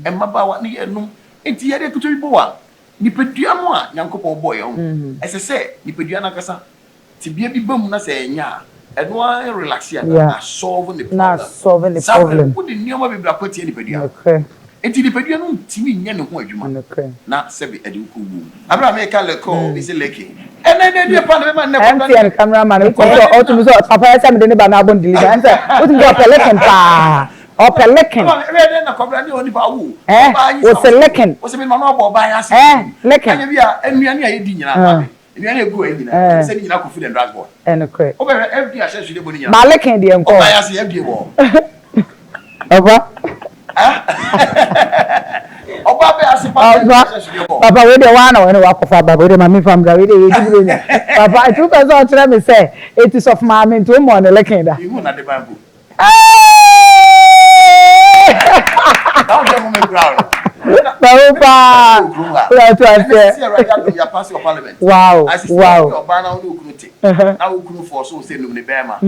emabawa ni enum enti yade kuto bibo wa nipadua mo a nyankopon boy on ese se nipadua na kasa ti bia bi bam na se nya eno a relax ya na solve the problem wo di nioma bi bra kwati nipadua enti nipadua no timi nya ne ho adwuma na sebi ade ku wu abra me ka leko is leki ene de pa na me na MTN cameraman ko to so papa ya me de ne ba na abon deliver answer what you got leken pa o peleken ready na kobra ni oni ba wu o seleken o se me ma no bo ba ya se leken anya bia enuane a yedi nyina ba enuane egu nyina se nyina ko food and drugs board ene kre o be FD a share boni nyina ma leken de enko o ba ya se FD bo oba oba be as papa we de wana we wa kofa baba we de mami fam da we de yedi bro nya papa tu ka so tell me say it is of my men to mo ne leken da you na de bible now the moment ground Papa, wow, wow. Now we couldn't force so say no Bema.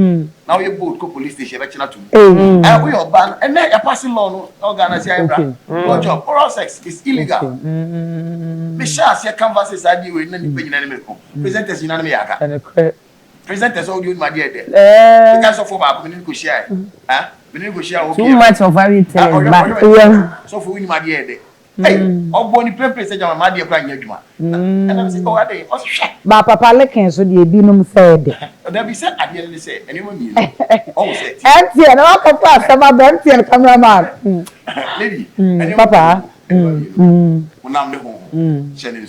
Now you both go police station to. And we are banned and then you're passing law organization. Your job oral sex is illegal. The shares your canvases are due in any penny. Presenters in Anamiaka. Presenters all you my dear. Because of our community share. We negotiate too much of everything. So for we my dear. Hey, Oboni Pepe said, my dear, crying Yajuma. And I said, oh, are they? But Papa Lekin, so the Binum said. There be said, I didn't say, anyone you oh, said, empty and all papa, some of empty and cameraman. Lady, Papa. When I'm the home, Shannon,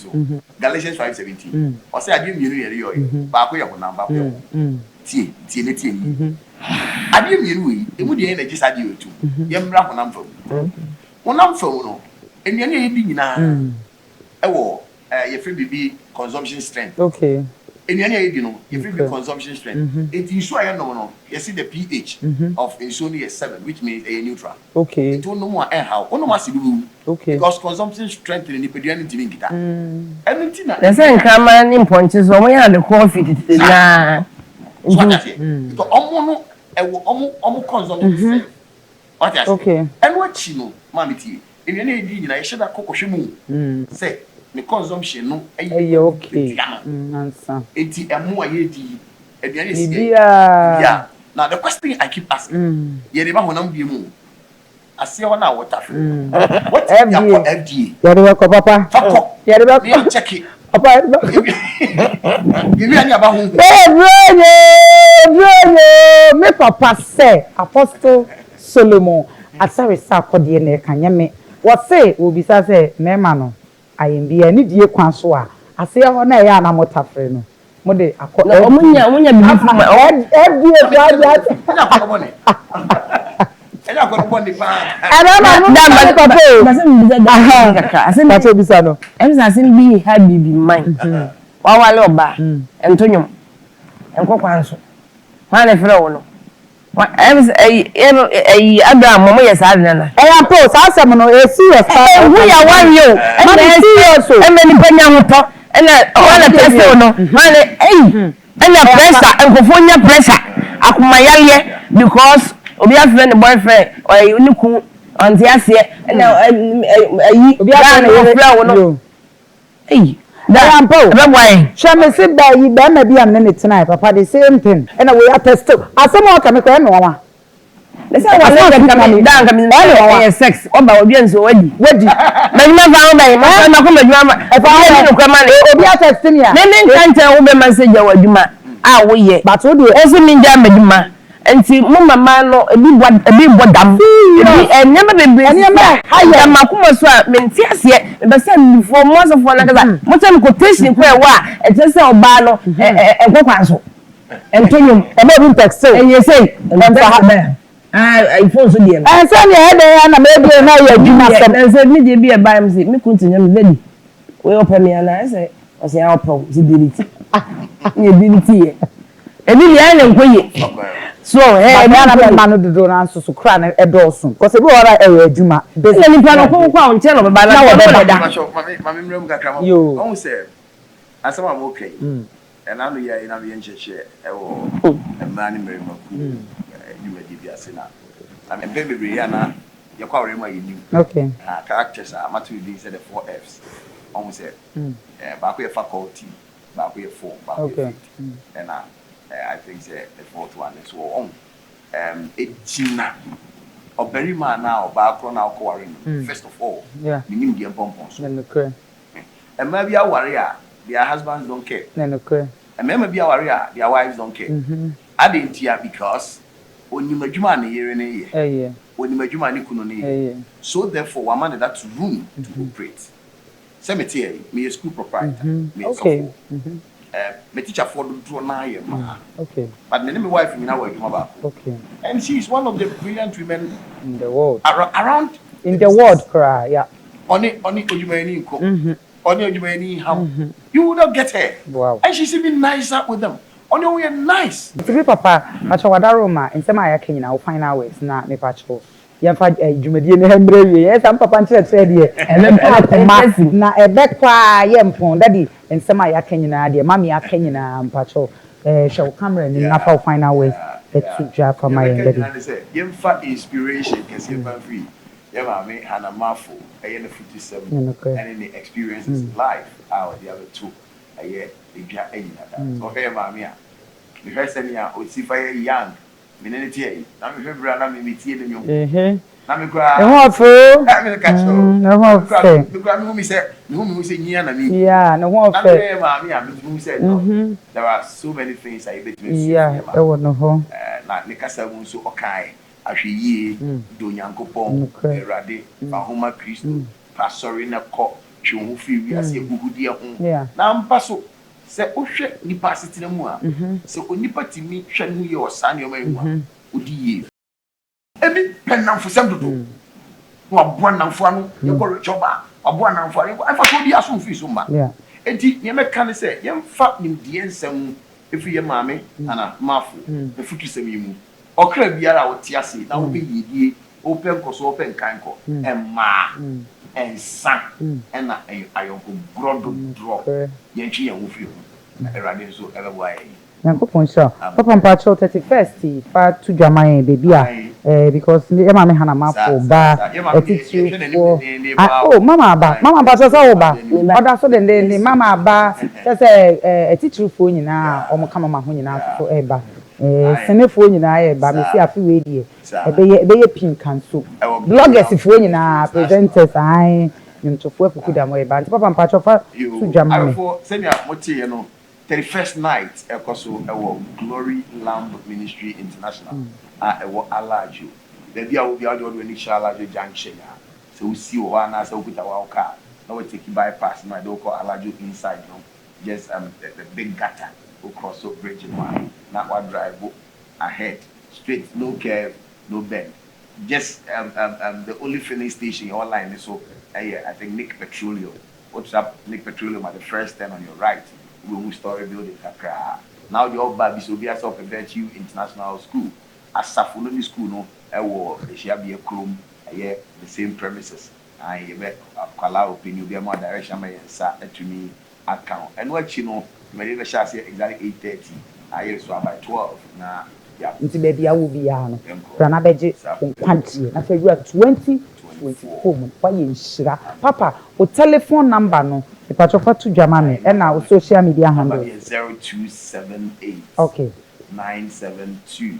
Galatians 5:17. Or say, I didn't hear you, Baku, number. Tea. I didn't mean we would the energy I do too. Young black on Amphone. One Amphone, and any eating now. Oh, your free baby consumption strength. Okay. And any, your free consumption strength. It is why I know, you see the pH of insomnia 7, which means a neutral. Okay. It don't know more how, no more do. Okay. Because consumption strength in the pediatric guitar. Anything the same common in punches when we had the coffee. So, almost consumption. Okay. And what you know, Mammy T, if you need, I should have cocoa say, the consumption, no, okay. Answer. It's a more yeti. Yeah. Now, the question I keep asking, you never want to be moved. I see one hour. What FD? Papa. Check it. Me papa say Apostle Solomon asare sa kodie na kanya me wo say obi sa say mema no ayembi ani die kwan so a ase ho na ya na motafre no mo de akọ omunya bibi fuma because obi a friend boyfriend or uniku auntie ase na obi a friend no eh that ampo that why shame say ba yi ba ma bi am na tonight papa the same thing and we attest asem o ka me ko e me wa Let's say one day coming down coming down sex oba obi enso wadi majuma fa oba ma ko majuma e fa ho no kwama le obi a text me a me nkan wo be message a waduma a wo ye but wo de oso mi nja majuma enti mo mama no ebi bodam enyama bebe enyama haya makuma so a menti ase be say for mo so for na kaza mo tem quotation ko e wa e te say oba no e kwakwa so entonyo e be bin text enye say iPhone so dem say me e dey na me bi na ya adwuma sem say me je bi e ba me say me kuntinya me ready we open me na say o say open si delete ni delete ye ebi ya na nkoye so na be ma no dodo na so so kra na e do so because e bi ora e ya adwuma business ni pa no ko kwa on chelo baba na wo da mami mrem kakra mo on say asama mo okay and I know ya ina bi encheche e wo e ma ni mrem ku you may be asina I mean baby ya na ya kwa ore ma yini okay characters are matu be said the 4 Fs on say ba ko faculty ba ko 4 ba ko and I think the fourth one is on ejina oberi man now ba kro na ko ware first of all minim die pompon so no clear e ma bia ware a their husbands don't care no clear e ma bia ware a their wives don't care adentia because onimadwuma na yere na ye onimadwuma ni kunu na ye so therefore one man that room to operate cemetery me a school proprietor me okay my teacher for the draw na ye ma okay but my wife me na work ma okay and she is one of the brilliant women in the world around in the world cry yeah oni ojumani nko oni ojumani how you would not get her wow and she's even nicer with them oni we are nice to be papa acho wadaroma nsema ya kenyina wo final words na me pacho yemfa dwumadie ne hembre wie yesa papa nkyerɛ de na ebekwa yempon daddy nsema ya kenyina de mami ya kenyina mpacho hwe camera ni na fa final words to dra for my daddy yemfa inspiration kesi yemfa free yema me Hanna Marfo aye na 57 and in the experiences life our the other two aye edwa anyina that so hey mami a the first thing ya osifa young minute here na me febra na me tie ne nyom na me kwa e ho fo me ka cho na ho fe me kwa me mi say nyia na me yeah na ho fe na me mami a me say no there are so many things I bet me yeah e wo no ho na ne kasa mu so okai ahweye do nyankopon erade ahoma Kristo pasori na ko twu fi wi ase gugude ho na mpa so se ohwe nipa sitina mu a se onipa timi hwe no ye osane o mai mu a odi ye ebi penamfo sem dodo no aboa namfo anu ye ko rechoba aboa namfo ye afa so bi aso fi so ma enti ye meka ne se ye mfa nimdie nsam efi ye maame Hanna Marfo e futu sem yi mu okra biara wo ti ase na wo be yedie open koso open kanko emma ensa ena ayonko brodo drop yentwi ya wo fi erade so eleboa yi yankopon sha papa mpacho 31st fa to dwaman baby a because me ma Hanna Marfo ba etitu oh mama ba so so ba oda so de mama ba say etitu fo nyina o mo kama ma ho nyina so e ba senefo nyina e ba me si afi we die ebe ye pink and so bloggers fo nyina presenters ai nyumtofo afuku da mo e ba papa mpacho fa to dwaman afo senia motie no 31st night ekoso ewo Glory Lamb Ministry International ewo Alajo the bia wo bia do ni Alajo junction ya so we see o na so kuta wa car na we take bypass na do call Alajo inside no just the big gutter we cross over bridge one na wa drive ahead straight no curve no bend just the only filling station online so I think Nick Petroleum. What's up Nick Petroleum at the first 10 on your right we will story building kakra now the old baby so be as of you international school asafunu school no ewo ehia be krom the same premises and you be kwala opinion be more direction my sa atumi account and what you know me dey share say exactly 8:30 aye so about 12 na yeah nti baby awu bi ya no rana beje kwantie na february 2024 mo kwa ye nshira papa o telephone number no ipacho fa to dwama me e na o social media handle 0278 okay 972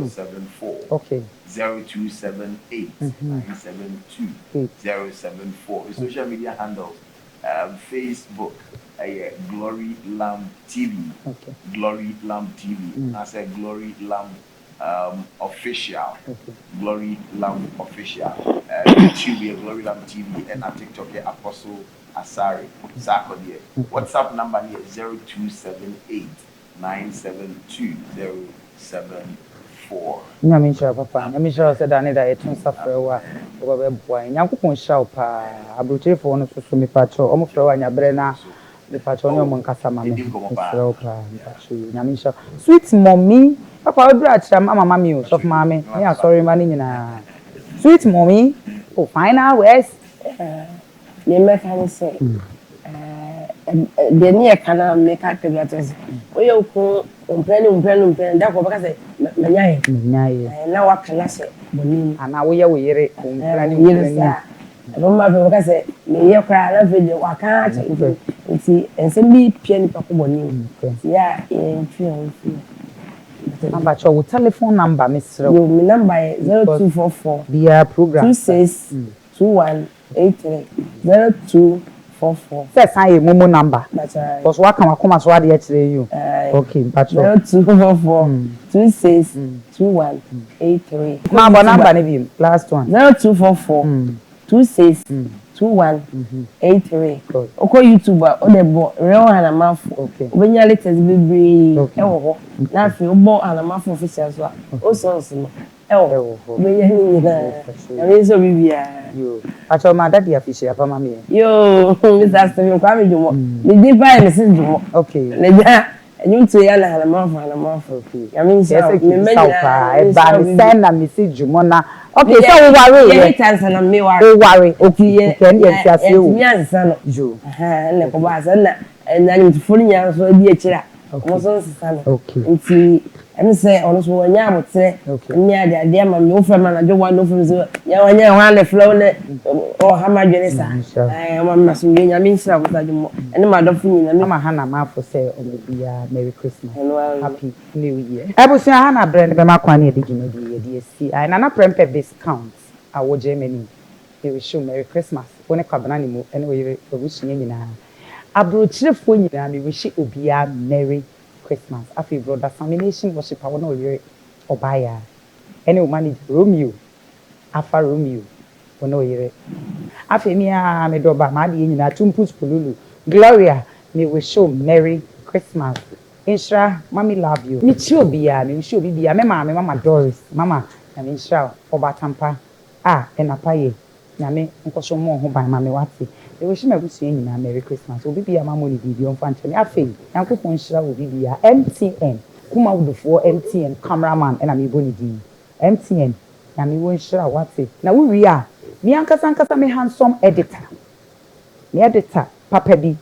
074. Okay. 0278 972 074. The social media handles Facebook, Glory Lamb TV. Okay. Glory Lamb TV. I said Glory Lamb Official. Okay. Glory Lamb Official. YouTube, Glory Lamb TV, and TikTok, Apostle Asari. Sarkodie. WhatsApp number here 0278 972 074. Nyame nhyira papa. Nyame nhyira sɛ da ne da yɛtun safrɛ wa wɔbɛ boa. Nyankopɔn hyira wo pa. Abrokyerefo no so me pa cho. Ɔmo frɛ wa nyabrɛ na me pa cho ne ɔmo nkasa ma me. Frɛ wo pa. Me pa cho. Nyame nhyira. Sweet mommy. Papa odura akyira mama mami o. Sof mama. Me asɔre ma ne nyina. Sweet mommy. Oh, final west. Me meka say the near kana make up the letters. We are umpreni that ko baka say menyaye na wa kana say boni ana wo ye wo yere umpreni no ma fe baka say me ye kra na video wa kan nti ensem bi pia ni pako boni ya enfio number cho wo telephone number Mr. Yo me number 0244 via program 262183 0244. Say sign momo number. That's right. Because what come akoma so ade actually you. Okay, but 0244 262183. Ma bo number ne bi last one. 0244 262183. Oko YouTuber o de bo real Hanna Marfo. Okay. Obenya latest bibiri e wo ho. Na afi obo Hanna Marfo official so o so no. Yo, Acho ma daddy official pa mama me. Yo, Mr. Steven kwa me jumo. Me di pa me sin jumo. Okay. Leja, enyu to ya na Hanna Marfo. Okay. I mean, me menja e ba me send na me si jumo na. Okay, so we worry. Yeah, chance na me worry. We worry. Okay, yeah. Can you see us you? Me ansa no. Jo. Na ko ba san na ni funi nya so di akira. Mo so sisa no. Okay. Nti em say ono so wanya abotre me ade ma me ofra ma na jo wa no from so ya wanya wa le flow ne o ha ma dwene sa ma ma so nya me nsa ko tajo mo ene ma do fu nyina me ma Hanna Marfo say o me bia Merry Christmas Happy New Year ebusia Hanna brand be ma kwa na edi juma di ye si ai na prempe discount awo Germany we wish you Merry Christmas woni kwabana ni mu ene we yire obusunya nyina abrochirefo nyina me wish obia Merry Christmas. After brother examination worship, I want to hear Obaya. Any woman Romeo. After Romeo, I want to hear it. After me, I'm a doba. Madi in a tumpus pululu. Gloria, me we show Merry Christmas. Insha, mommy love you. Me show be me show be me mama Doris, mama. I mean show Oba Tampa. And apaye. Nyame nko so mo ho ban mama wate. E we shima busu nyina Merry Christmas. Obi bia mama ni bibi on fan chani afei. Yankopon hira obi bia MTN. Kuma wudufo MTN cameraman na me boni din. MTN na me won hira wate. Na wo wi a me ankasa me handsome editor. Me editor papa bi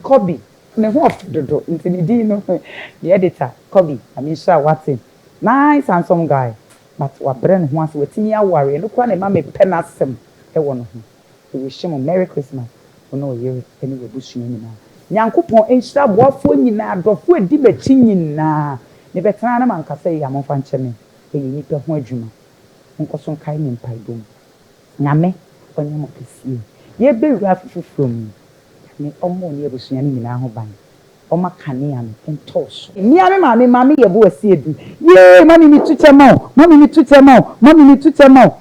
Kobi. Me ho dodo ntini din no. The editor Kobi na me hira wate. Nice handsome guy. But wa brand ho ase wetini aware no kwa na ma me penasem e wono ho. We wish him a Merry Christmas. Ono year any busu nyina. Nyankopon enhyira boafo nyina adofo edi bechi nyina. Ne betana na man kasa ya mo fa nkyeme. Eyi nipa ho adwuma. Nkoso nkai ne mpaidom. Nyame onye mo kesi. Ye bewura from. Ne omo ne busu nyina ho ban. Oma kanea no entos. Niame mami ye bo asi edu. Ye mami mi tutemao. Mami mi tutemao.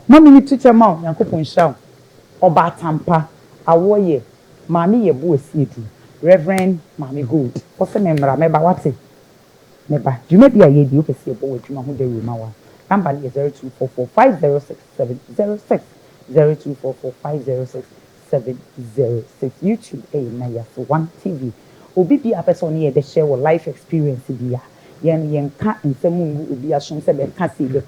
Nyankopon hyira. Oba Tampa awoye mami ye bu asiedu Reverend Mami Gold ose memra meba wate meba dwuma bia ye di opese bo wadwuma ho de ruma wa number is 0244506706 0244506706 YouTube Nayas 1 TV obi bia person ye de share life experience bia yen ka nsemu obi asom se be ka si de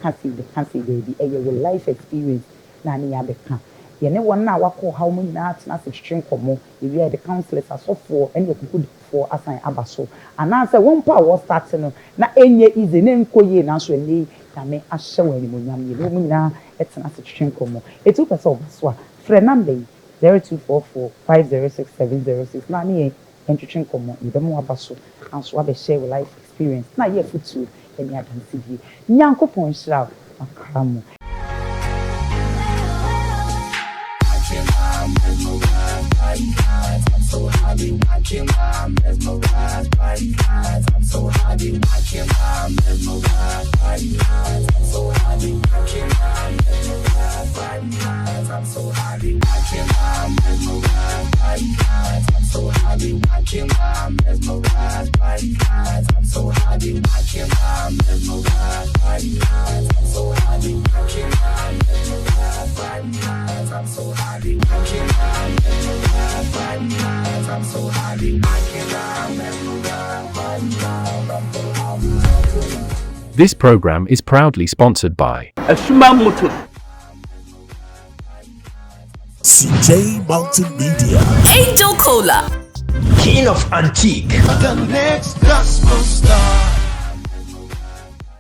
bi eye life experience na ne ya be ka yene won na wako how mu nyina atena se twetwe nkomo ewi the counselors asofo ene okuku for asan abaso ananse won pa wo start no na enye easy ne nkoye na so ene kame ahye wani mu nyam ye mu nyina etena se twetwe nkomo etu pese obaso a frɛ number 0244506706 na ne entwetwe nkomo ibemu abaso anso abɛ share life experience na ye futu Kenny Adansi. Nyankopon Shroud, Akramo. I'm so happy watching my mesmerized by you guys. I'm so happy watching my mesmerized by you guys. I'm so happy watching my mesmerized by you guys. I'm so happy watching my mesmerized by you guys. I'm so happy watching my mesmerized by you guys. I'm so happy watching my mesmerized by you guys. I'm so happy watching my mesmerized by you guys. I'm so happy watching my mesmerized by you guys. I'm so happy watching my mesmerized by you guys. I'm so happy. This program is proudly sponsored by Ashuma Motors. CJ Multimedia. Angel Cola. King of Antique. The next gospel star.